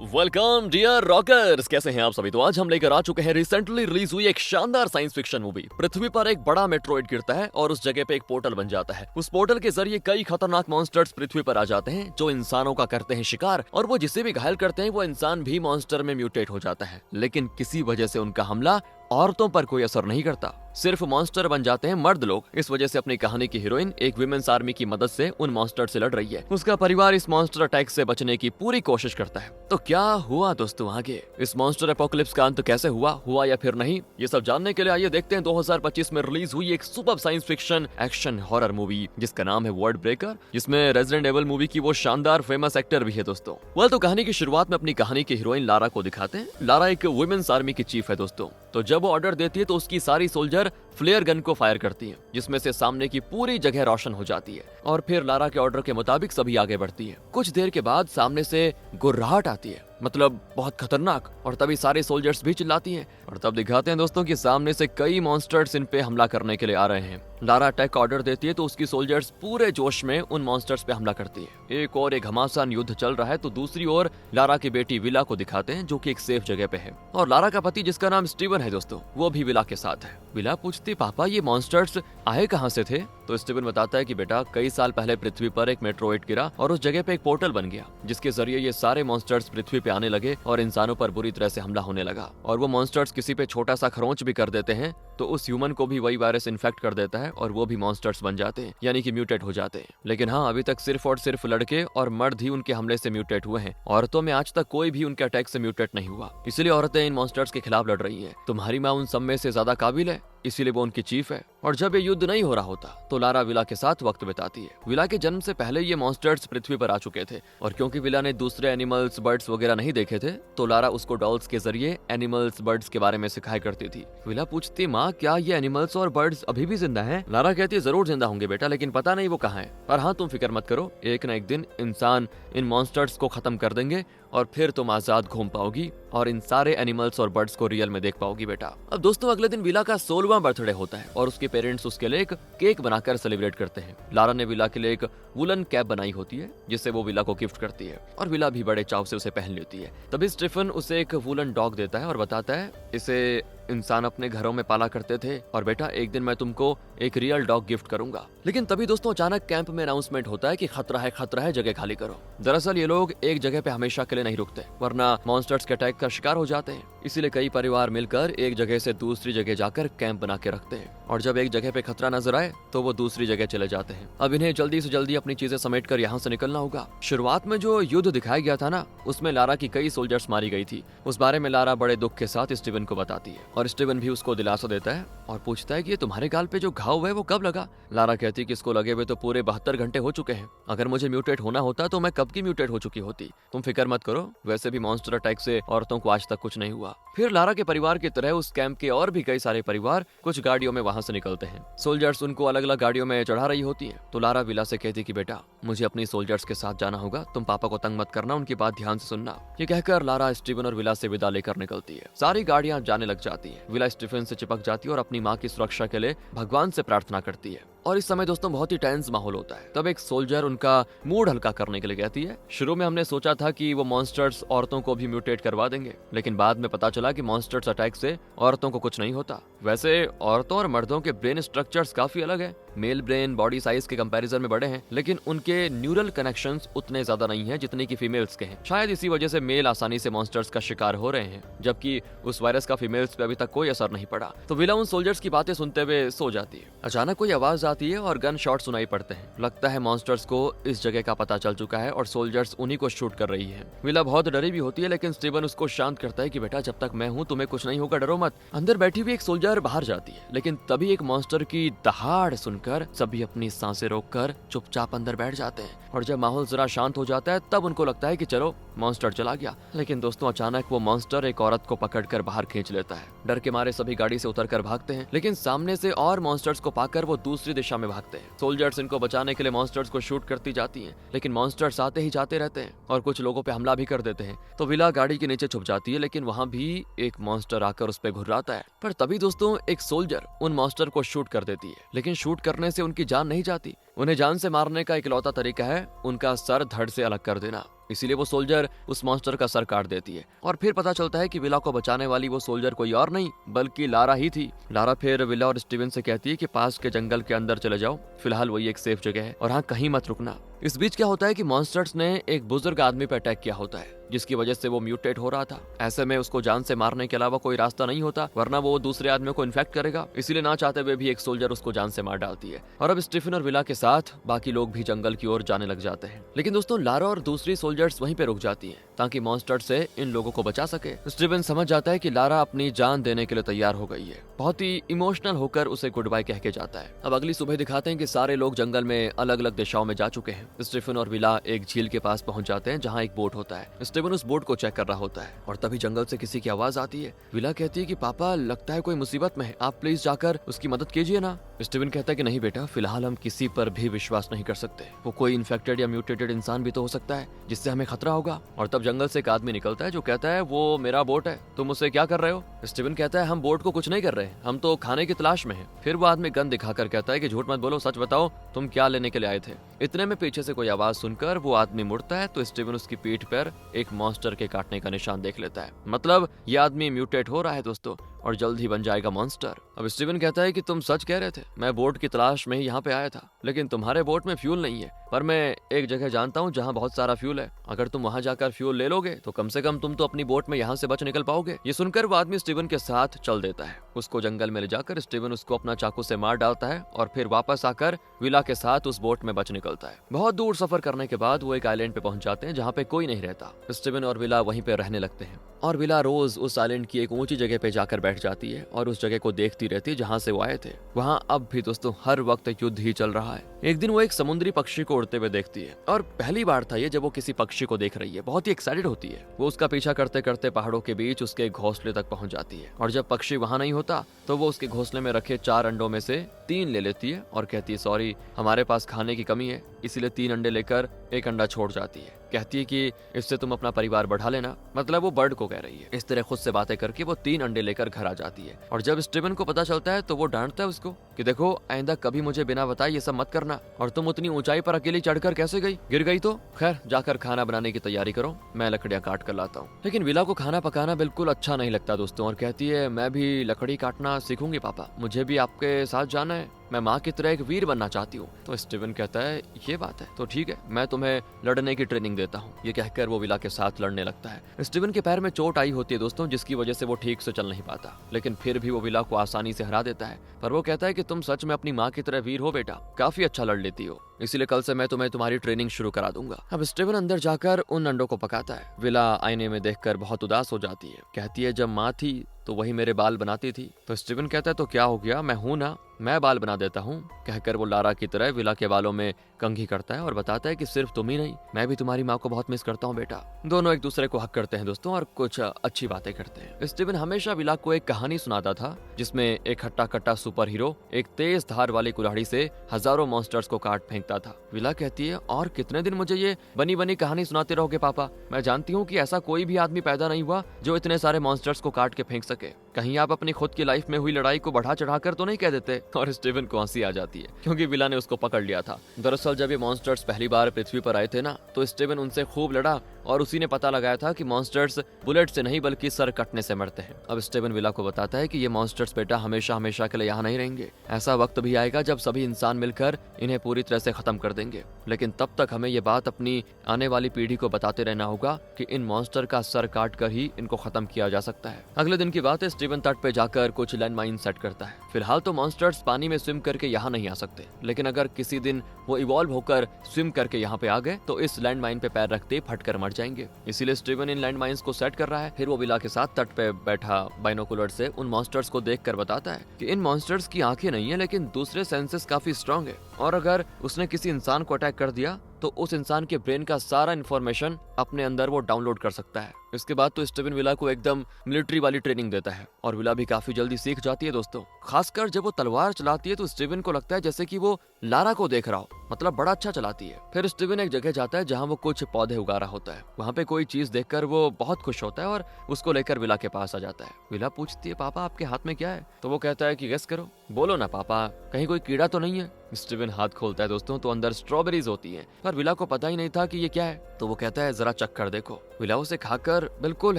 Welcome dear rockers, कैसे हैं आप सभी। तो आज हम लेकर आ चुके हैं रिसेंटली रिलीज हुई एक शानदार साइंस फिक्शन मूवी। पृथ्वी पर एक बड़ा मेट्रोइड गिरता है और उस जगह पे एक पोर्टल बन जाता है। उस पोर्टल के जरिए कई खतरनाक मॉन्स्टर्स पृथ्वी पर आ जाते हैं जो इंसानों का करते हैं शिकार, और वो जिसे भी घायल करते हैं वो इंसान भी मॉन्स्टर में म्यूटेट हो जाता है। लेकिन किसी वजह से उनका हमला औरतों पर कोई असर नहीं करता, सिर्फ मॉन्स्टर बन जाते हैं मर्द लोग। इस वजह से अपनी कहानी की हीरोइन एक विमेंस आर्मी की मदद से उन मॉन्स्टर से लड़ रही है। उसका परिवार इस मॉन्स्टर अटैक से बचने की पूरी कोशिश करता है। तो क्या हुआ दोस्तों आगे, इस मॉन्स्टर एपोकलिप्स का अंत कैसे हुआ या फिर नहीं, ये सब जानने के लिए आइए देखते हैं 2025 में रिलीज हुई एक super science fiction action horror movie जिसका नाम है वर्ल्ड ब्रेकर, जिसमें रेजिडेंट एविल मूवी की वो शानदार फेमस एक्टर भी है दोस्तों। तो कहानी की शुरुआत में अपनी कहानी की हीरोइन लारा को दिखाते हैं। लारा एक वुमेन्स आर्मी की चीफ है दोस्तों। तो जब वो ऑर्डर देती है तो उसकी सारी सोल्जर फ्लेयर गन को फायर करती है, जिसमें से सामने की पूरी जगह रोशन हो जाती है। और फिर लारा के ऑर्डर के मुताबिक सभी आगे बढ़ती है। कुछ देर के बाद सामने से गुर्राहट आती है, मतलब बहुत खतरनाक, और तभी सारे सोल्जर्स भी चिल्लाती हैं। और तब दिखाते हैं दोस्तों कि सामने से कई मॉन्स्टर्स इन पे हमला करने के लिए आ रहे हैं। लारा अटैक का ऑर्डर देती है तो उसकी सोल्जर्स पूरे जोश में उन मॉन्स्टर्स पे हमला करती है। एक और एक घमासान युद्ध चल रहा है तो दूसरी ओर लारा की बेटी विला को दिखाते हैं जो कि एक सेफ जगह पे है। और लारा का पति जिसका नाम स्टीवन है दोस्तों, वो भी विला के साथ है। विला पूछती, पापा ये मॉन्स्टर्स आए कहाँ से थे? तो स्टीवन बताता है कि बेटा कई साल पहले पृथ्वी पर एक मेट्रोइड गिरा और उस जगह पे एक पोर्टल बन गया, जिसके जरिए ये सारे मॉन्स्टर्स पृथ्वी पे आने लगे और इंसानों पर बुरी तरह से हमला होने लगा। और वो मॉन्स्टर्स किसी पे छोटा सा खरोंच भी कर देते हैं तो उस ह्यूमन को भी वही वायरस इन्फेक्ट कर देता है और वो भी मॉन्स्टर्स बन जाते हैं, यानी कि म्यूटेट हो जाते हैं। लेकिन हाँ, अभी तक सिर्फ और सिर्फ लड़के और मर्द ही उनके हमले से म्यूटेट हुए हैं। औरतों में आज तक कोई भी उनके अटैक से म्यूटेट नहीं हुआ, इसलिए औरतें इन मॉन्स्टर्स के खिलाफ लड़ रही हैं। तुम्हारी माँ उन सब में से ज्यादा काबिल है, इसीलिए वो उनकी चीफ है। और जब ये युद्ध नहीं हो रहा होता तो लारा विला के साथ वक्त बिताती है। विला के जन्म से पहले ये मॉन्स्टर्स पृथ्वी पर आ चुके थे, और क्योंकि विला ने दूसरे एनिमल्स बर्ड्स वगैरह नहीं देखे थे तो लारा उसको डॉल्स के जरिए एनिमल्स बर्ड्स के बारे में सिखाया करती थी। विला पूछती, माँ क्या ये एनिमल्स और बर्ड्स अभी भी जिंदा हैं? लारा कहती है, जरूर जिंदा होंगे बेटा, लेकिन पता नहीं वो कहाँ है। और हाँ, तुम फिक्र मत करो, एक न एक दिन इंसान इन मॉन्स्टर्स को खत्म कर देंगे और फिर तुम आजाद घूम पाओगी और इन सारे एनिमल्स और बर्ड्स को रियल में देख पाओगी बेटा। अब दोस्तों अगले दिन विला का 16वां बर्थडे होता है और उसके पेरेंट्स उसके लिए एक केक बनाकर सेलिब्रेट करते हैं। लारा ने विला के लिए एक वुलन कैप बनाई होती है जिससे वो विला को गिफ्ट करती है, और विला भी बड़े चाव से उसे पहन लेती है। तभी स्टीफन उसे एक वुलन डॉग देता है और बताता है, इसे इंसान अपने घरों में पाला करते थे और बेटा एक दिन मैं तुमको एक रियल डॉग गिफ्ट करूंगा। लेकिन तभी दोस्तों अचानक कैंप में अनाउंसमेंट होता है कि खतरा है, जगह खाली करो। दरअसल ये लोग एक जगह पे हमेशा के लिए नहीं रुकते, वरना मॉन्स्टर्स के अटैक का शिकार हो जाते हैं। इसीलिए कई परिवार मिलकर एक जगह से दूसरी जगह जाकर कैंप बना के रखते हैं, और जब एक जगह पे खतरा नजर आए तो वो दूसरी जगह चले जाते हैं। अब इन्हें जल्दी से जल्दी अपनी चीजें समेट कर यहाँ से निकलना होगा। शुरुआत में जो युद्ध दिखाया गया था ना, उसमें लारा की कई सोल्जर्स मारी गई थी। उस बारे में लारा बड़े दुख के साथ स्टीवन को बताती है, और स्टीवन भी उसको दिलासा देता है और पूछता है कि ये तुम्हारे गाल पे जो घाव है वो कब लगा? लारा कहती है कि इसको लगे हुए तो पूरे 72 घंटे हो चुके हैं। अगर मुझे म्यूटेट होना होता तो मैं कब की म्यूटेट हो चुकी होती। तुम फिक्र मत करो, वैसे भी मॉन्स्टर अटैक से औरतों को आज तक कुछ नहीं हुआ। फिर लारा के परिवार की तरह उस कैंप के और भी कई सारे परिवार कुछ गाड़ियों में वहां से निकलते हैं। सोल्जर्स उनको अलग अलग गाड़ियों में चढ़ा रही होती है। तो लारा विला से कहती कि बेटा मुझे अपनी सोल्जर्स के साथ जाना होगा, तुम पापा को तंग मत करना, उनकी बात ध्यान से सुनना। ये कहकर लारा स्टीवन और विला से विदा लेकर निकलती है। सारी गाड़ियां जाने लग जाती है। विला स्टीफन से चिपक जाती है और अपनी माँ की सुरक्षा के लिए भगवान से प्रार्थना करती है। और इस समय दोस्तों बहुत ही टेंस माहौल होता है। तब एक सोल्जर उनका मूड हल्का करने के लिए कहती है, शुरू में हमने सोचा था कि वो मॉन्स्टर्स औरतों को भी म्यूटेट करवा देंगे, लेकिन बाद में पता चला कि मॉन्स्टर्स अटैक से औरतों को कुछ नहीं होता। वैसे औरतों और मर्दों के ब्रेन स्ट्रक्चर्स काफी अलग है। मेल ब्रेन बॉडी साइज के कंपैरिजन में बड़े हैं, लेकिन उनके न्यूरल कनेक्शंस उतने ज्यादा नहीं है जितने की फीमेल्स के हैं। शायद इसी वजह से मेल आसानी से मॉन्स्टर्स का शिकार हो रहे हैं, जबकि उस वायरस का फीमेल्स पे अभी तक कोई असर नहीं पड़ा। तो विला उन सोल्जर्स की बातें सुनते हुए सो जाती है। अचानक कोई आवाज आती है और गन शॉट सुनाई पड़ते हैं। लगता है मॉन्स्टर्स को इस जगह का पता चल चुका है और सोल्जर्स उन्हीं को शूट कर रही है। विला बहुत डरी भी होती है, लेकिन स्टीवन उसको शांत करता है कि बेटा जब तक मैं हूँ तुम्हें कुछ नहीं होगा, डरो मत। अंदर बैठी हुई एक सोल्जर बाहर जाती है, लेकिन तभी एक मॉन्स्टर की दहाड़ सुनकर सभी अपनी सांसें रोककर चुपचाप अंदर बैठ जाते हैं। और जब माहौल जरा शांत हो जाता है तब उनको लगता है कि चलो मॉन्स्टर चला गया। लेकिन दोस्तों अचानक वो मॉन्स्टर एक औरत को पकड़कर बाहर खींच लेता है। डर के मारे सभी गाड़ी से उतरकर भागते हैं, लेकिन सामने से और मॉन्स्टर्स को पाकर वो दूसरी दिशा में भागते हैं। सोल्जर्स इनको बचाने के लिए मॉन्स्टर्स को शूट करती जाती हैं, लेकिन मॉन्स्टर्स आते ही जाते रहते हैं और कुछ लोगों पे हमला भी कर देते हैं। तो विला गाड़ी के नीचे छुप जाती है, लेकिन वहाँ भी एक मॉन्स्टर आकर उस पे घुर्राता है। पर तभी दोस्तों एक सोल्जर उन मॉन्स्टर को शूट कर देती है, लेकिन शूट करने से उनकी जान नहीं जाती। उन्हें जान से मारने का इकलौता तरीका है उनका सर धड़ से अलग कर देना। इसीलिए वो सोल्जर उस मॉन्स्टर का सर काट देती है और फिर पता चलता है कि विला को बचाने वाली वो सोल्जर कोई और नहीं बल्कि लारा ही थी। लारा फिर विला और स्टीवन से कहती है कि पास के जंगल के अंदर चले जाओ, फिलहाल वही एक सेफ जगह है और हाँ, कहीं मत रुकना। इस बीच क्या होता है कि मॉन्स्टर्स ने एक बुजुर्ग आदमी पर अटैक किया होता है, जिसकी वजह से वो म्यूटेट हो रहा था। ऐसे में उसको जान से मारने के अलावा कोई रास्ता नहीं होता, वरना वो दूसरे आदमियों को इन्फेक्ट करेगा। इसीलिए ना चाहते हुए भी एक सोल्जर उसको जान से मार डालती है और अब स्टीफन और विला के साथ बाकी लोग भी जंगल की ओर जाने लग जाते हैं। लेकिन दोस्तों, लारा और दूसरी सोल्जर्स वहीं पे रुक जाती हैं ताकि मॉन्स्टर से इन लोगों को बचा सके। स्टीवन समझ जाता है कि लारा अपनी जान देने के लिए तैयार हो गई है। बहुत ही इमोशनल होकर उसे गुड बाय कह के जाता है। अब अगली सुबह दिखाते हैं कि सारे लोग जंगल में अलग अलग दिशाओं में जा चुके हैं। स्टीफन और विला एक झील के पास पहुंच जाते हैं जहां एक बोट होता है। स्टीवन उस बोट को चेक कर रहा होता है और तभी जंगल से किसी की आवाज आती है। विला कहती है कि पापा, लगता है कोई मुसीबत में है, आप प्लीज जाकर उसकी मदद कीजिए ना। स्टीवन कहता है कि नहीं बेटा, फिलहाल हम किसी पर भी विश्वास नहीं कर सकते। वो कोई इन्फेक्टेड या म्यूटेटेड इंसान भी तो हो सकता है जिससे हमें खतरा होगा। और तब जंगल से एक आदमी निकलता है जो कहता है वो मेरा बोट है, तुम उसे क्या कर रहे हो? स्टीवन कहता है हम बोट को कुछ नहीं कर रहे, हम तो खाने की तलाश में हैं। फिर वो आदमी गन दिखाकर कहता है कि झूठ मत बोलो, सच बताओ तुम क्या लेने के लिए आए थे। इतने में पीछे से कोई आवाज सुनकर वो आदमी मुड़ता है तो स्टीवन उसकी पीठ पर एक मॉन्स्टर के काटने का निशान देख लेता है। मतलब ये आदमी म्यूटेट हो रहा है दोस्तों और जल्द ही बन जाएगा मॉन्स्टर। अब स्टीवन कहता है कि तुम सच कह रहे थे, मैं बोट की तलाश में ही यहाँ पे आया था, लेकिन तुम्हारे बोट में फ्यूल नहीं है। पर मैं एक जगह जानता हूँ जहाँ बहुत सारा फ्यूल है, अगर तुम वहाँ जाकर फ्यूल ले लोगे तो कम से कम तुम तो अपनी बोट में यहाँ से बच निकल पाओगे। ये सुनकर वो आदमी स्टीवन के साथ चल देता है। उसको जंगल में ले जाकर स्टीवन उसको अपना चाकू से मार डालता है और फिर वापस आकर विला के साथ उस बोट में बच निकलता है। बहुत दूर सफर करने के बाद वो एक आइलैंड पे पहुंच जाते हैं जहाँ पे कोई नहीं रहता। स्टीवन और विला वहीं पे रहने लगते हैं और विला रोज उस आइलैंड की एक ऊंची जगह पे जाकर बैठ जाती है और उस जगह को देखती रहती है जहाँ से वो आए थे। वहाँ अब भी दोस्तों हर वक्त युद्ध ही चल रहा है। एक दिन वो एक समुद्री पक्षी को उड़ते हुए देखती है और पहली बार था ये जब वो किसी पक्षी को देख रही है। बहुत ही एक्साइटेड होती है। वो उसका पीछा करते करते पहाड़ों के बीच उसके घोंसले तक पहुंच जाती है और जब पक्षी वहाँ नहीं होता तो वो उसके घोंसले में रखे 4 अंडों में से 3 ले लेती है और कहती है सॉरी, हमारे पास खाने की कमी है, इसीलिए 3 अंडे लेकर एक अंडा छोड़ जाती है। कहती है कि इससे तुम अपना परिवार बढ़ा लेना, मतलब वो बर्ड को कह रही है। इस तरह खुद से बातें करके वो 3 अंडे लेकर घर आ जाती है और जब स्टीवन को पता चलता है तो वो डांटता है उसको कि देखो आइंदा कभी मुझे बिना बताए ये सब मत करना, और तुम उतनी ऊंचाई पर अकेली चढ़कर कैसे गई, गिर गई तो खैर जाकर खाना बनाने की तैयारी करो, मैं लकड़ियां काट कर लाता हूँ। लेकिन विला को खाना पकाना बिल्कुल अच्छा नहीं लगता दोस्तों और कहती है मैं भी लकड़ी काटना सीखूंगी पापा, मुझे भी आपके साथ जाना है, मैं माँ की तरह एक वीर बनना चाहती हूँ। तो स्टीवन कहता है ये बात है तो ठीक है, मैं तुम्हें लड़ने की ट्रेनिंग देता हूँ। ये कहकर वो विला के साथ लड़ने लगता है। स्टीवन के पैर में चोट आई होती है दोस्तों, जिसकी वजह से वो ठीक से चल नहीं पाता, लेकिन फिर भी वो विला को आसानी से हरा देता है। पर वो कहता है कि तुम सच में अपनी माँ की तरह वीर हो बेटा, काफी अच्छा लड़ लेती हो, इसीलिए कल से मैं तुम्हें तुम्हारी ट्रेनिंग शुरू करा दूंगा। अब स्टीवन अंदर जाकर उन अंडों को पकाता है। विला आईने में देखकर बहुत उदास हो जाती है। कहती है जब माँ थी तो वही मेरे बाल बनाती थी। तो स्टीवन कहता है तो क्या हो गया, मैं हूं ना, मैं बाल बना देता हूँ। कहकर वो लारा की तरह विला के बालों में कंघी करता है और बताता है कि सिर्फ तुम ही नहीं, मैं भी तुम्हारी माँ को बहुत मिस करता हूँ बेटा। दोनों एक दूसरे को हक करते हैं दोस्तों और कुछ अच्छी बातें करते हैं। स्टीवन हमेशा विला को एक कहानी सुनाता था जिसमें एक हट्टा कट्टा सुपर हीरो एक तेज धार वाली कुल्हाड़ी से हजारों मॉन्स्टर्स को काट फेंकता था। विला कहती है और कितने दिन मुझे ये बनी बनी कहानी सुनाते रहोगे पापा, मैं जानती हूँ कि ऐसा कोई भी आदमी पैदा नहीं हुआ जो इतने सारे मॉन्स्टर्स को काट के फेंक सके, कहीं आप अपनी खुद की लाइफ में हुई लड़ाई को बढ़ा चढ़ाकर तो नहीं कह देते। और स्टीवन को हंसी आ जाती है क्योंकि विला ने उसको पकड़ लिया था। दरअसल जब ये मॉन्स्टर्स पहली बार पृथ्वी पर आए थे ना, तो स्टीवन उनसे खूब लड़ा और उसी ने पता लगाया था कि मॉन्स्टर्स बुलेट से नहीं बल्कि सर कटने से मरते हैं। अब स्टीवन विला को बताता है कि ये मॉन्स्टर्स बेटा हमेशा हमेशा के लिए यहाँ नहीं रहेंगे, ऐसा वक्त भी आएगा जब सभी इंसान मिलकर इन्हें पूरी तरह से खत्म कर देंगे, लेकिन तब तक हमें ये बात अपनी आने वाली पीढ़ी को बताते रहना होगा कि इन मॉन्स्टर का सर काट कर ही इनको खत्म किया जा सकता है। अगले दिन की बात है, स्टीवन तट पे जाकर कुछ लैंड माइन सेट करता है। फिलहाल तो मॉन्स्टर्स पानी में स्विम करके यहाँ नहीं आ सकते, लेकिन अगर किसी दिन वो इवॉल्व होकर स्विम करके यहाँ पे आ गए तो इस लैंड माइन पे पैर रखते फटकर मर जाएंगे। इसीलिए स्टीवन इन लैंड माइंस को सेट कर रहा है। फिर वो विला के साथ तट पे बैठा बाइनोकुलर से उन मॉन्स्टर्स को देखकर बताता है कि इन मॉन्स्टर्स की आंखें नहीं है लेकिन दूसरे सेंसेस काफी स्ट्रांग है, और अगर उसने किसी इंसान को अटैक कर दिया तो उस इंसान के ब्रेन का सारा इन्फॉर्मेशन अपने अंदर वो डाउनलोड कर सकता है। इसके बाद तो स्टीवन विला को एकदम मिलिट्री वाली ट्रेनिंग देता है और विला भी काफी जल्दी सीख जाती है दोस्तों। खासकर जब वो तलवार चलाती है तो स्टीवन को लगता है जैसे कि वो लारा को देख रहा हो, मतलब बड़ा अच्छा चलाती है। फिर स्टीवन एक जगह जाता है जहाँ वो कुछ पौधे उगा रहा होता है। वहाँ पे कोई चीज देखकर वो बहुत खुश होता है और उसको लेकर विला के पास आ जाता है। विला पूछती है, पापा आपके हाथ में क्या है? तो वो कहता है कि गेस करो। बोलो ना पापा, कहीं कोई कीड़ा तो नहीं है? स्टीवन हाथ खोलता है दोस्तों तो अंदर स्ट्रॉबेरीज होती हैं, पर विला को पता ही नहीं था कि ये क्या है। तो वो कहता है जरा चख कर देखो। विला उसे खाकर बिल्कुल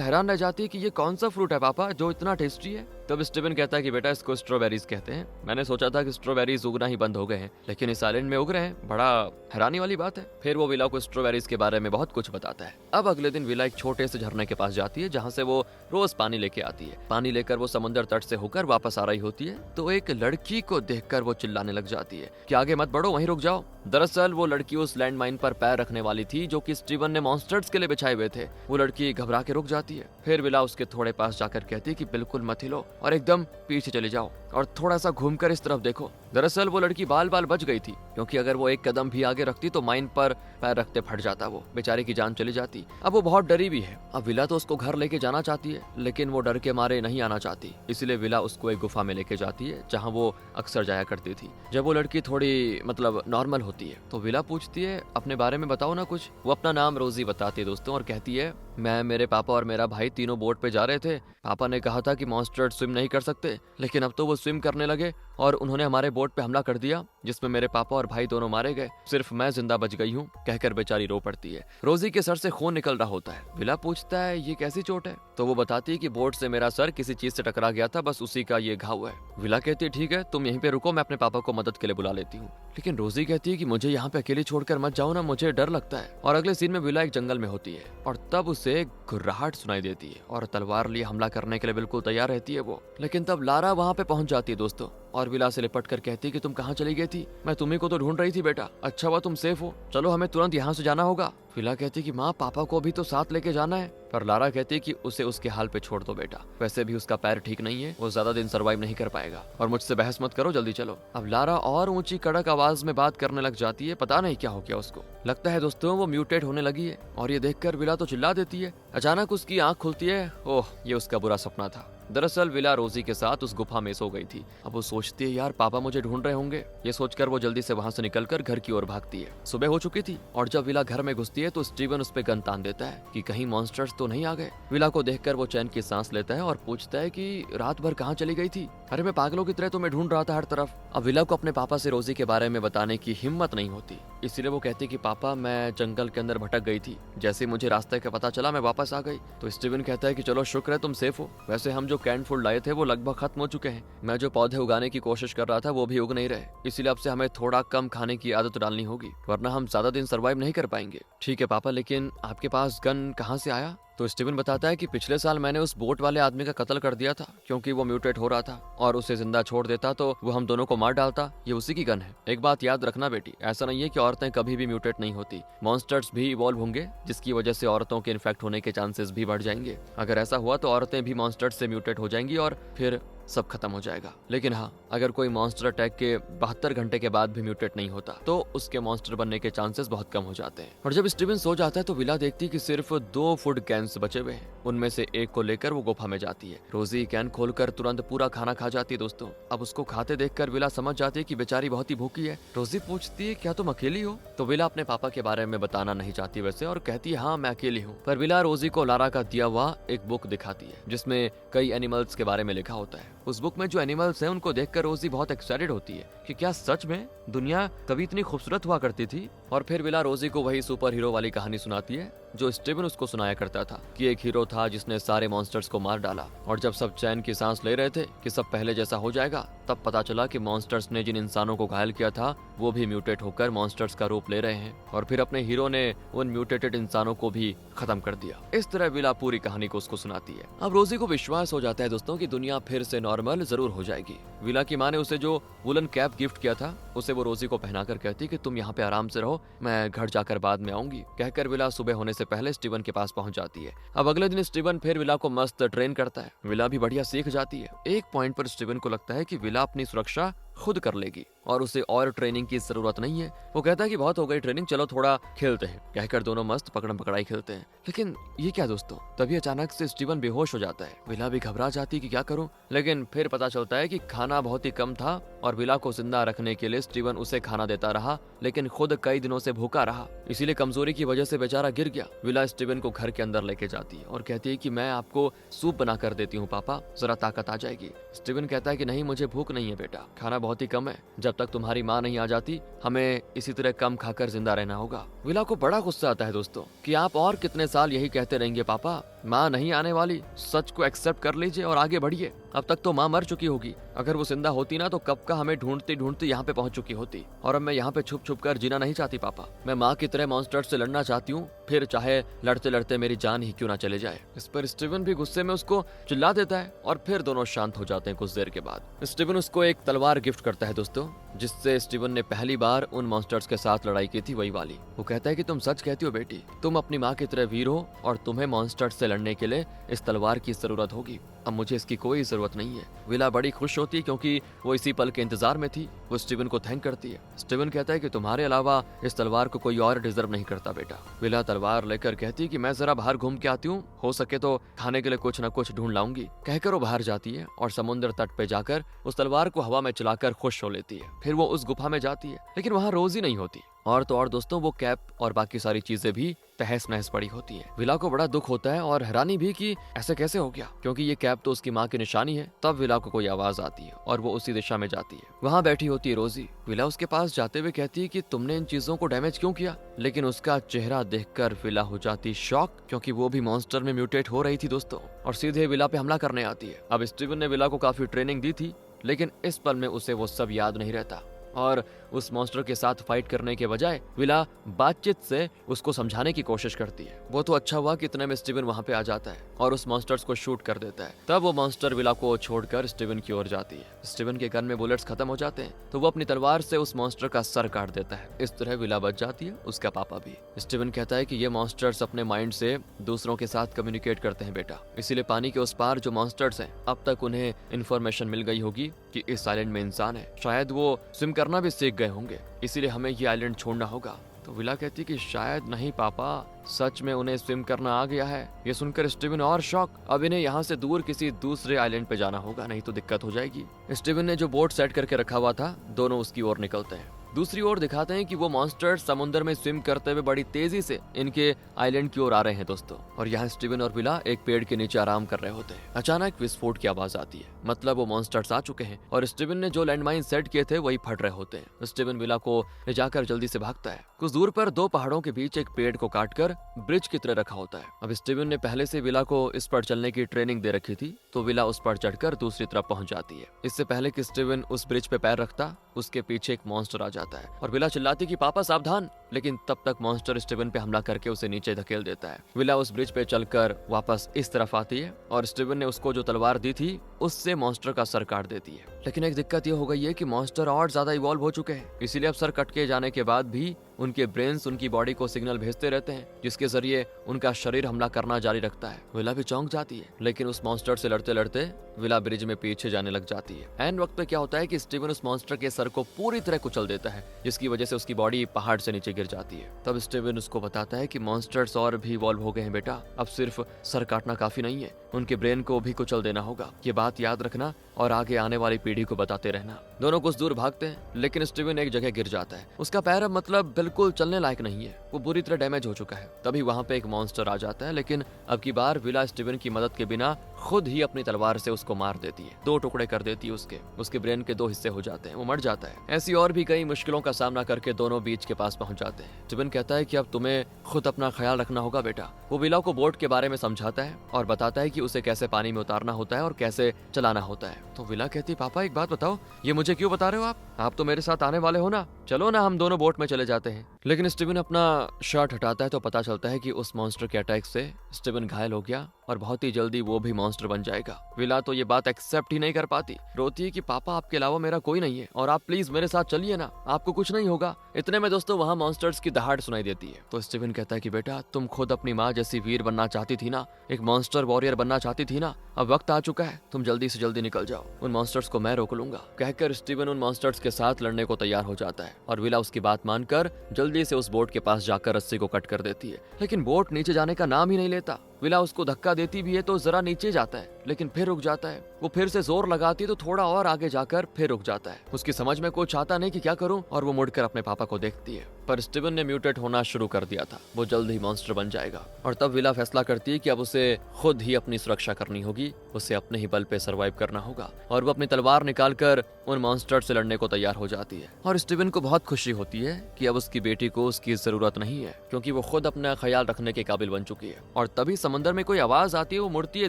हैरान रह जाती है कि ये कौन सा फ्रूट है पापा जो इतना टेस्टी है। तब स्टीवन कहता है कि बेटा इसको स्ट्रॉबेरीज कहते हैं। मैंने सोचा था कि स्ट्रॉबेरीज उगना ही बंद हो गए हैं, लेकिन इस आइलैंड में उग रहे हैं, बड़ा हैरानी वाली बात है। फिर वो विला को स्ट्रॉबेरीज के बारे में बहुत कुछ बताता है। अब अगले दिन विला एक छोटे से झरने के पास जाती है जहाँ से वो रोज पानी लेके आती है। पानी लेकर वो समुद्र तट से होकर वापस आ रही होती है तो एक लड़की को देखकर वो चिल्लाने लग जाती है कि आगे मत बढ़ो, वहीं रुक जाओ। दरअसल वो लड़की उस लैंड माइन पर पैर रखने वाली थी जो कि स्टीवन ने मॉन्स्टर्स के लिए बिछाए हुए थे। वो लड़की घबरा के रुक जाती है। फिर विला उसके थोड़े पास जाकर कहती है कि बिल्कुल मत हिलो और एकदम पीछे चले जाओ और थोड़ा सा घूमकर इस तरफ देखो। दरअसल वो लड़की बाल बाल बच गई थी, क्योंकि अगर वो एक कदम भी आगे रखती तो माइन पर पैर रखते फट जाता, वो बेचारी की जान चली जाती। अब वो बहुत डरी भी है। अब विला तो उसको घर लेके जाना चाहती है, लेकिन वो डर के मारे नहीं आना चाहती। इसलिए विला उसको एक गुफा में लेके जाती है जहाँ वो अक्सर जाया करती थी। जब वो लड़की थोड़ी मतलब नॉर्मल होती है तो विला पूछती है अपने बारे में बताओ ना कुछ। वो अपना नाम रोजी बताती है दोस्तों और कहती है मैं, मेरे पापा और मेरा भाई तीनों बोट पे जा रहे थे। पापा ने कहा था कि मॉन्स्टर स्विम नहीं कर सकते, लेकिन अब तो वो स्विम करने लगे और उन्होंने हमारे बोट पे हमला कर दिया जिसमें मेरे पापा और भाई दोनों मारे गए। सिर्फ मैं जिंदा बच गई हूँ, कहकर बेचारी रो पड़ती है। रोजी के सर से खून निकल रहा होता है। विला पूछता है ये कैसी चोट है? तो वो बताती है कि बोट से मेरा सर किसी चीज से टकरा गया था, बस उसी का ये घाव है। विला कहती है ठीक है, तुम यहीं पे रुको, मैं अपने पापा को मदद के लिए बुला लेती हूँ। लेकिन रोजी कहती है कि मुझे यहाँ पे अकेली छोड़कर मत जाओ ना, मुझे डर लगता है। और अगले सीन में विला एक जंगल में होती है और तब उसे घुर्राहट सुनाई देती है और तलवार लिए हमला करने के लिए बिल्कुल तैयार रहती है वो। लेकिन तब लारा वहाँ पे पहुंच जाती है दोस्तों और विला से लिपट कर कहती है कि तुम कहाँ चली गई थी? मैं तुम्ही को तो ढूंढ रही थी बेटा। अच्छा हुआ तुम सेफ हो, चलो हमें तुरंत यहाँ से जाना होगा। विला कहती है कि माँ पापा को भी तो साथ लेके जाना है, पर लारा कहती है कि उसे उसके हाल पे छोड़ दो बेटा, वैसे भी उसका पैर ठीक नहीं है, वो ज्यादा दिन सर्वाइव नहीं कर पाएगा और मुझसे बहस मत करो, जल्दी चलो। अब लारा और ऊंची कड़क आवाज में बात करने लग जाती है। पता नहीं क्या हो गया उसको, लगता है दोस्तों वो म्यूटेट होने लगी है और ये देखकर विला तो चिल्ला देती है। अचानक उसकी आंख खुलती है। ओह, ये उसका बुरा सपना था। दरअसल विला रोजी के साथ उस गुफा में सो गई थी। अब वो सोचती है यार पापा मुझे ढूंढ रहे होंगे। ये सोचकर वो जल्दी से वहां से निकलकर घर की ओर भागती है। सुबह हो चुकी थी और जब विला घर में घुसती है तो स्टीवन उस पे गन तान देता है कि कहीं मॉन्स्टर्स तो नहीं आ गए। विला को देखकर वो चैन की सांस लेता है और पूछता है कि रात भर कहाँ चली गई थी? अरे मैं पागलों की तरह तुम्हें ढूंढ रहा था हर तरफ। अब विला को अपने पापा से रोजी के बारे में बताने की हिम्मत नहीं होती, इसलिए वो कहती कि पापा मैं जंगल के अंदर भटक गई थी, जैसे मुझे रास्ते का पता चला मैं वापस आ गई। तो स्टीवन कहता है कि चलो शुक्र है तुम सेफ हो, वैसे हम जो कैन फूड लाए थे वो लगभग खत्म हो चुके हैं। मैं जो पौधे उगाने की कोशिश कर रहा था वो भी उग नहीं रहे, इसीलिए अब से हमें थोड़ा कम खाने की आदत डालनी होगी, वरना हम ज्यादा दिन सर्वाइव नहीं कर पाएंगे। ठीक है पापा, लेकिन आपके पास गन कहाँ से आया? तो स्टीवन बताता है कि पिछले साल मैंने उस बोट वाले आदमी का कत्ल कर दिया था, क्योंकि वो म्यूटेट हो रहा था और उसे जिंदा छोड़ देता तो वो हम दोनों को मार डालता। ये उसी की गन है। एक बात याद रखना बेटी, ऐसा नहीं है कि औरतें कभी भी म्यूटेट नहीं होती, मॉन्स्टर्स भी इवॉल्व होंगे जिसकी वजह से औरतों के इन्फेक्ट होने के चांसेस भी बढ़ जाएंगे। अगर ऐसा हुआ तो औरतें भी मॉन्स्टर्स से म्यूटेट हो जाएंगी और फिर सब खत्म हो जाएगा। लेकिन हाँ, अगर कोई मॉन्स्टर अटैक के 72 घंटे के बाद भी म्यूटेट नहीं होता तो उसके मॉन्स्टर बनने के चांसेस बहुत कम हो जाते हैं। और जब स्टीवन सो जाता है तो विला देखती है कि सिर्फ 2 फूड कैन्स बचे हुए हैं। उनमें से एक को लेकर वो गुफा में जाती है। रोजी कैन खोलकर तुरंत पूरा खाना खा जाती है दोस्तों। अब उसको खाते देखकर विला समझ जाती है कि बेचारी बहुत ही भूखी है। रोजी पूछती है क्या तुम अकेली हो? तो विला अपने पापा के बारे में बताना नहीं चाहती वैसे और कहती है हाँ मैं अकेली हूँ। पर विला रोजी को लारा का दिया हुआ एक बुक दिखाती है जिसमें कई एनिमल्स के बारे में लिखा होता है। उस बुक में जो एनिमल्स हैं उनको देखकर रोजी बहुत एक्साइटेड होती है कि क्या सच में दुनिया कभी इतनी खूबसूरत हुआ करती थी। और फिर विला रोजी को वही सुपर हीरो वाली कहानी सुनाती है जो स्टीवन उसको सुनाया करता था कि एक हीरो था जिसने सारे मॉन्स्टर्स को मार डाला और जब सब चैन की सांस ले रहे थे कि सब पहले जैसा हो जाएगा, तब पता चला कि मॉन्स्टर्स ने जिन इंसानों को घायल किया था वो भी म्यूटेट होकर मॉन्स्टर्स का रूप ले रहे हैं और फिर अपने हीरो ने उन म्यूटेटेड इंसानों को भी खत्म कर दिया। इस तरह विला पूरी कहानी को उसको सुनाती है। अब रोजी को विश्वास हो जाता है दोस्तों कि दुनिया फिर से नॉर्मल जरूर हो जाएगी। विला की माँ ने उसे जो वुलन कैप गिफ्ट किया था उसे वो रोजी को पहनाकर कहती कि तुम यहाँ पे आराम से रहो, मैं घर जाकर बाद में आऊंगी। कहकर विला सुबह होने से पहले स्टीवन के पास पहुंच जाती है। अब अगले दिन स्टीवन फिर विला को मस्त ट्रेन करता है। विला भी बढ़िया सीख जाती है। एक पॉइंट पर स्टीवन को लगता है कि विला अपनी सुरक्षा खुद कर लेगी और उसे और ट्रेनिंग की जरूरत नहीं है। वो कहता है कि बहुत हो गई ट्रेनिंग, चलो थोड़ा खेलते हैं। कहकर दोनों मस्त पकड़म पकड़ाई खेलते हैं। लेकिन ये क्या दोस्तों, तभी अचानक से स्टीवन बेहोश हो जाता है। विला भी घबरा जाती कि क्या करूं, लेकिन फिर पता चलता है कि खाना बहुत ही कम था और विला को जिंदा रखने के लिए स्टीवन उसे खाना देता रहा, लेकिन खुद कई दिनों से भूखा रहा, इसीलिए कमजोरी की वजह से बेचारा गिर गया। विला स्टीवन को घर के अंदर लेके जाती है और कहती है कि मैं आपको सूप बना कर देती हूँ पापा, जरा ताकत आ जाएगी। स्टीवन कहता है कि नहीं, मुझे भूख नहीं है बेटा, खाना बहुत ही कम है, जब तक तुम्हारी माँ नहीं आ जाती हमें इसी तरह कम खाकर जिंदा रहना होगा। विला को बड़ा गुस्सा आता है दोस्तों कि आप और कितने साल यही कहते रहेंगे पापा, माँ नहीं आने वाली, सच को एक्सेप्ट कर लीजिए और आगे बढ़िए। अब तक तो माँ मर चुकी होगी, अगर वो जिंदा होती ना तो कब का हमें ढूंढती ढूंढती यहाँ पे पहुंच चुकी होती, और अब मैं यहाँ पे छुप छुप कर जीना नहीं चाहती पापा, मैं माँ की तरह मॉन्स्टर से लड़ना चाहती हूँ, फिर चाहे लड़ते लड़ते मेरी जान ही क्यों ना चले जाए। इस पर स्टीवन भी गुस्से में उसको चिल्ला देता है और फिर दोनों शांत हो जाते हैं। कुछ देर के बाद स्टीवन उसको एक तलवार गिफ्ट करता है दोस्तों, जिससे स्टीवन ने पहली बार उन मॉन्स्टर्स के साथ लड़ाई की थी, वही वाली। वो कहता है कि तुम सच कहती हो बेटी, तुम अपनी माँ की तरह वीर हो और तुम्हें मॉन्स्टर्स से लड़ने के लिए इस तलवार की जरूरत होगी, अब मुझे इसकी कोई जरूरत नहीं है। विला बड़ी खुश होती है क्योंकि वो इसी पल के इंतजार में थी। वो स्टीवन को थैंक करती है। स्टीवन कहता है कि तुम्हारे अलावा इस तलवार को कोई और डिजर्व नहीं करता बेटा। विला तलवार लेकर कहती है कि मैं जरा बाहर घूम के आती हूँ, हो सके तो खाने के लिए कुछ न कुछ ढूंढ लाऊंगी। कहकर वो बाहर जाती है और समुद्र तट पे जाकर उस तलवार को हवा में चलाकर खुश हो लेती है। फिर वो उस गुफा में जाती है, लेकिन वहाँ रोजी नहीं होती, और तो और दोस्तों वो कैप और बाकी सारी चीजें भी तहस नहस पड़ी होती है। विला को बड़ा दुख होता है और हैरानी भी कि ऐसे कैसे हो गया, क्योंकि ये कैप तो उसकी माँ की निशानी है। तब विला को कोई आवाज आती है और वो उसी दिशा में जाती है। वहाँ बैठी होती है रोजी। विला उसके पास जाते हुए कहती है कि तुमने इन चीजों को डैमेज क्यों किया, लेकिन उसका चेहरा देखकर विला हो जाती शॉक, क्योंकि वो भी मॉन्स्टर में म्यूटेट हो रही थी दोस्तों, और सीधे विला पे हमला करने आती है। अब स्टीवन ने विला को काफी ट्रेनिंग दी थी, लेकिन इस पल में उसे वो सब याद नहीं रहता और उस मॉन्स्टर के साथ फाइट करने के बजाय विला बातचीत से उसको समझाने की कोशिश करती है। वो तो अच्छा हुआ कि इतने में स्टीवन वहाँ पे आ जाता है और उस मॉन्स्टर्स को शूट कर देता है। तब वो मॉन्स्टर विला को छोड़कर स्टीवन की ओर जाती है। स्टीवन के गन में बुलेट्स खत्म हो जाते हैं तो वो अपनी तलवार से उस मॉन्स्टर का सर काट देता है। इस तरह विला बच जाती है, उसका पापा भी। स्टीवन कहता है कि ये मॉन्स्टर्स अपने माइंड से दूसरों के साथ कम्युनिकेट करते हैं बेटा, इसीलिए पानी के उस पार जो मॉन्स्टर्स हैं अब तक उन्हें इन्फॉर्मेशन मिल गई होगी कि इस आइलैंड में इंसान है, शायद वो स्विम करना भी सीख गए होंगे, इसीलिए हमें ये आइलैंड छोड़ना होगा। तो विला कहती कि शायद नहीं पापा, सच में उन्हें स्विम करना आ गया है। ये सुनकर स्टीवन और शॉक, अब इन्हें यहाँ से दूर किसी दूसरे आइलैंड पे जाना होगा, नहीं तो दिक्कत हो जाएगी। स्टीवन ने जो बोट सेट करके रखा हुआ था, दोनों उसकी ओर निकलते हैं। दूसरी ओर दिखाते हैं कि वो मॉन्स्टर समुद्र में स्विम करते हुए बड़ी तेजी से इनके आइलैंड की ओर आ रहे हैं दोस्तों, और यहाँ स्टीवन और विला एक पेड़ के नीचे आराम कर रहे होते हैं। अचानक विस्फोट की आवाज आती है, मतलब वो मॉन्स्टर्स आ चुके हैं और स्टीवन ने जो लैंडमाइन सेट किए थे वही फट रहे होते हैं। स्टीवन विला को ले जाकर जल्दी से भागता है। कुछ दूर पर दो पहाड़ों के बीच एक पेड़ को काटकर ब्रिज की तरह रखा होता है। अब स्टीवन ने पहले से विला को इस पर चलने की ट्रेनिंग दे रखी थी, तो विला उस पर चढ़कर दूसरी तरफ पहुंच जाती है। इससे पहले कि स्टीवन उस ब्रिज पे पैर रखता, उसके पीछे एक मॉन्स्टर आ जाता है और विला चिल्लाती कि पापा सावधान, लेकिन तब तक मॉन्स्टर स्टीवन पे हमला करके उसे नीचे धकेल देता है। विला उस ब्रिज पे चलकर वापस इस तरफ आती है और स्टीवन ने उसको जो तलवार दी थी उससे मॉन्स्टर का सर काट देती है। लेकिन एक दिक्कत ये हो गई है कि मॉन्स्टर और ज्यादा इवॉल्व हो चुके हैं, इसीलिए अब सर कट के जाने के बाद भी उनके ब्रेन्स उनकी बॉडी को सिग्नल भेजते रहते हैं, जिसके जरिए उनका शरीर हमला करना जारी रखता है। विला भी चौंक जाती है, लेकिन उस मॉन्स्टर से लड़ते लड़ते विला ब्रिज में पीछे जाने लग जाती है। एंड वक्त पे क्या होता है कि स्टीवन उस मॉन्स्टर के सर को पूरी तरह कुचल देता है, जिसकी वजह से उसकी बॉडी पहाड़ से नीचे गिर जाती है। तब स्टीवन उसको बताता है कि मॉन्स्टर्स और भी इवॉल्व हो गए हैं बेटा, अब सिर्फ सर काटना काफी नहीं है, उनके ब्रेन को भी कुचल देना होगा। ये बात याद रखना और आगे आने वाली पीढ़ी को बताते रहना। दोनों कुछ दूर भागते हैं, लेकिन स्टीवन एक जगह गिर जाता है। उसका पैर अब मतलब बिल्कुल चलने लायक नहीं है, वो बुरी तरह डैमेज हो चुका है। तभी वहाँ पे एक मॉन्स्टर आ जाता है, लेकिन अब की बार विला स्टीवन की मदद के बिना खुद ही अपनी तलवार से उसको मार देती है, दो टुकड़े कर देती है उसके ब्रेन के दो हिस्से हो जाते हैं, वो मर जाता है। ऐसी और भी कई मुश्किलों का सामना करके दोनों बीच के पास पहुंच जाते हैं। स्टीवन कहता है कि अब तुम्हें खुद अपना ख्याल रखना होगा बेटा। वो विला को बोट के बारे में समझाता है और बताता है कि उसे कैसे पानी में उतारना होता है और कैसे चलाना होता है। तो विला कहती पापा एक बात बताओ, ये मुझे क्यों बता रहे हो आप तो मेरे साथ आने वाले हो ना, चलो ना हम दोनों बोट में चले जाते हैं। लेकिन स्टीवन अपना शर्ट हटाता है तो पता चलता है कि उस मॉन्स्टर के अटैक से स्टीवन घायल हो गया और बहुत ही जल्दी वो भी मॉन्स्टर बन जाएगा। विला तो ये बात एक्सेप्ट ही नहीं कर पाती, रोती है कि पापा आपके अलावा मेरा कोई नहीं है और आप प्लीज मेरे साथ चलिए ना, आपको कुछ नहीं होगा। इतने में दोस्तों वहाँ मॉन्स्टर्स की दहाड़ सुनाई देती है। तो स्टीवन कहता है कि बेटा तुम खुद अपनी माँ जैसी वीर बनना चाहती थी ना, एक मॉन्स्टर वॉरियर बनना चाहती थी ना, अब वक्त आ चुका है, तुम जल्दी से जल्दी निकल जाओ, उन मॉन्स्टर्स को मैं रोक लूंगा। कहकर स्टीवन उन मॉन्स्टर्स के साथ लड़ने को तैयार हो जाता है और विला उसकी बात मानकर जल्दी से उस बोट के पास जाकर रस्सी को कट कर देती है। लेकिन बोट नीचे जाने का नाम ही नहीं लेता। विला उसको धक्का देती भी है तो जरा नीचे जाता है लेकिन फिर रुक जाता है। वो फिर से जोर लगाती है तो थोड़ा और आगे जाकर फिर रुक जाता है। उसकी समझ में कुछ आता नहीं कि क्या करूं और वो मुड़कर अपने पापा को देखती है। पर स्टीवन ने म्यूटेट होना शुरू कर दिया था, वो जल्द ही मॉन्स्टर बन जाएगा। और तब विला फैसला करती है कि अब उसे खुद ही अपनी सुरक्षा करनी होगी, उसे अपने ही बल पे सरवाइव करना होगा। और वो अपनी तलवार निकालकर उन मॉन्स्टर से लड़ने को तैयार हो जाती है। और स्टीवन को बहुत खुशी होती है कि अब उसकी बेटी को उसकी जरूरत नहीं है, क्योंकि वो खुद अपना ख्याल रखने के काबिल बन चुकी है। और तभी समंदर में कोई आवाज आती है। वो मुड़ती है,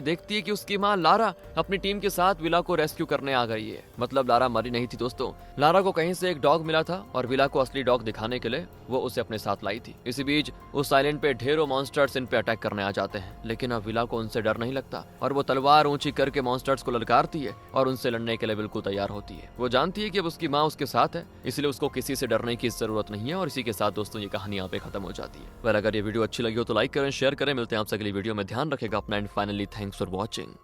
देखती है कि उसकी माँ लारा अपनी टीम के साथ विला को रेस्क्यू करने आ गई है। मतलब लारा मरी नहीं थी दोस्तों, लारा को कहीं से एक डॉग मिला था और विला को असली डॉग दिखाने के लिए वो उसे अपने साथ लाई थी। इसी बीच उस आइलैंड पे ढेरों मॉन्स्टर्स इन पे अटैक करने आ जाते हैं, लेकिन अब विला को उनसे डर नहीं लगता और वो तलवार ऊंची करके मॉन्स्टर्स को ललकारती है और उनसे लड़ने के लिए बिल्कुल तैयार होती है। वो जानती है कि अब उसकी माँ उसके साथ है, इसलिए उसको किसी से डरने की जरूरत नहीं है। और इसी के साथ दोस्तों ये कहानी यहाँ पे खत्म हो जाती है। वह अगर ये वीडियो अच्छी लगी हो तो लाइक करें, शेयर करें। मिलते हैं आपसे अगली वीडियो में। ध्यान रखेगा अपना and finally thanks for watching.